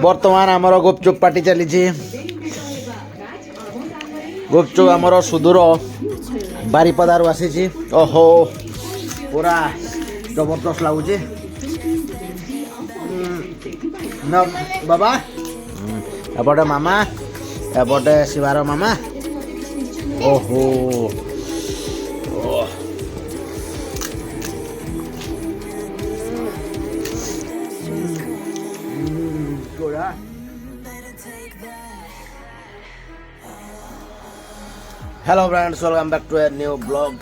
बर्तमान आमर गुपचुप पार्टी चली गुपचुप आमर सुदूर बारिपदार आसी। ओहो पूरा जबरदस्त लगुच बाबा एपटे मामा एपटे शिवार मामा। ओहो hello friends welcome back to a new blog.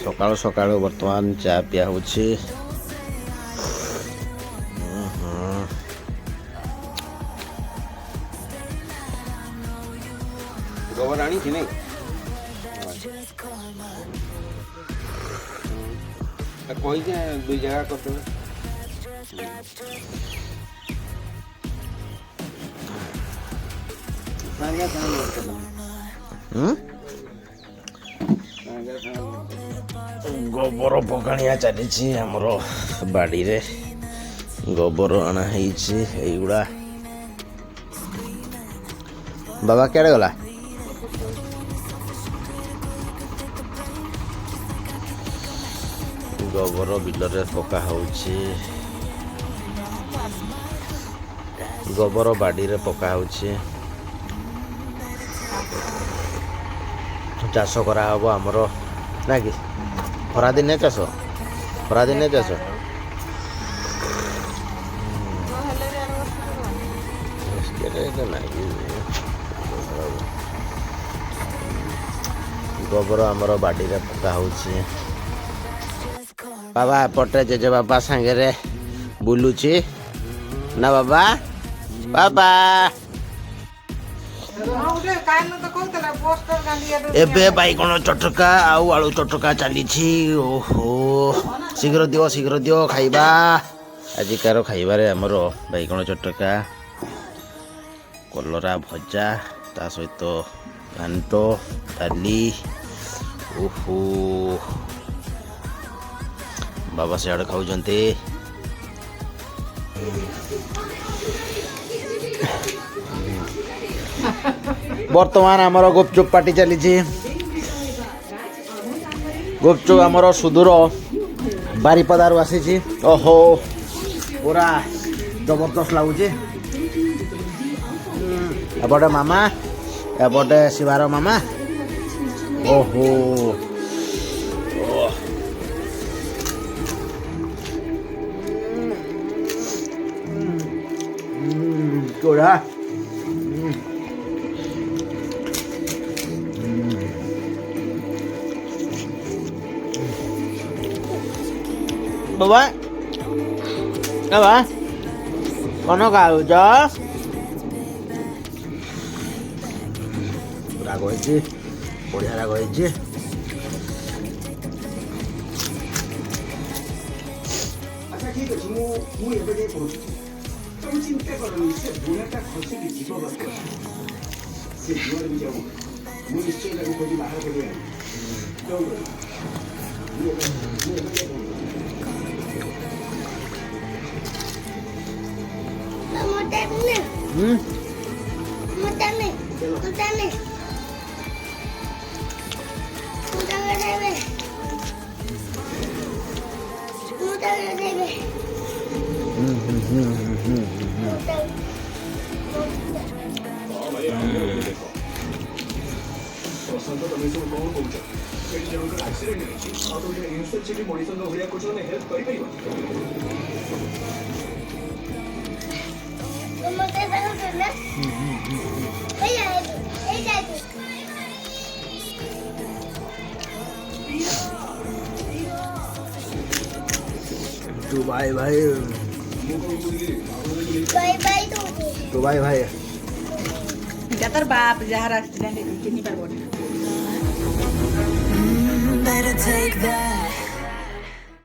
सकाळ सकाळ वर्तमान चा पिया होछि। गोबर आनी थी नहीं कोई के दुई जगह करते गोबर पकाणिया चली आमर बाड़ी रे गोबर अना एगुड़ा बाबा क्या गला गोबर बिलरे पका होछि गोबर बाड़ी रे पका होछि चाष करा हबो हमरो ना कि खरा दिने चाष गोबर हमर बाड़ी रे पका होछि। बाबा एपटे जेजे बाबा सांगे बुलुची ना बाबा बाबा एबे बैगण चटका आउ आलू चटका चली। ओहो शीघ्र दियो खाइबा आजिकार खाइबारे हमर बैगण चटका कलरा भजा ता सहित घांटो डाली। ओहो बाबा सियाड़ खाऊंते बर्तमान आमर गुपचुप पार्टी चली गुपचुप आमर सुदूर बारिपदार आसी। ओहो पूरा जबरदस्त लगुच एपटे मामा एपटे शिवार मामा। ओहो कोड़ा बाबा बाबा कौन खाऊच राग होइछि बढ़िया राग होइछि। अच्छा ठीक अछि मु एबे जे पहुंची तुम चिंता करनी से बुनाटा खसी की जीव बस से जीवन भी जाऊ मु निश्चय लागू खोजी बाहर कर दिया तो ତମେ ସବୁ କଣ କହୁଛ ସେଠି ଜଣଙ୍କର ଆକ୍ସିଡେଣ୍ଟ ହେଇଛି ଆଉ ତମେ ଇନସେଣ୍ଟ ସେଠି ମଣିଷଙ୍କ ଭଳିଆ କହୁଛ ତମେ ହେଲ୍ପ କରିପାରିବ तू भाई भाई तू भाई भाई তোর বাপ যাহার অ্যাক্সিডেন্ট চিনি পারবো না।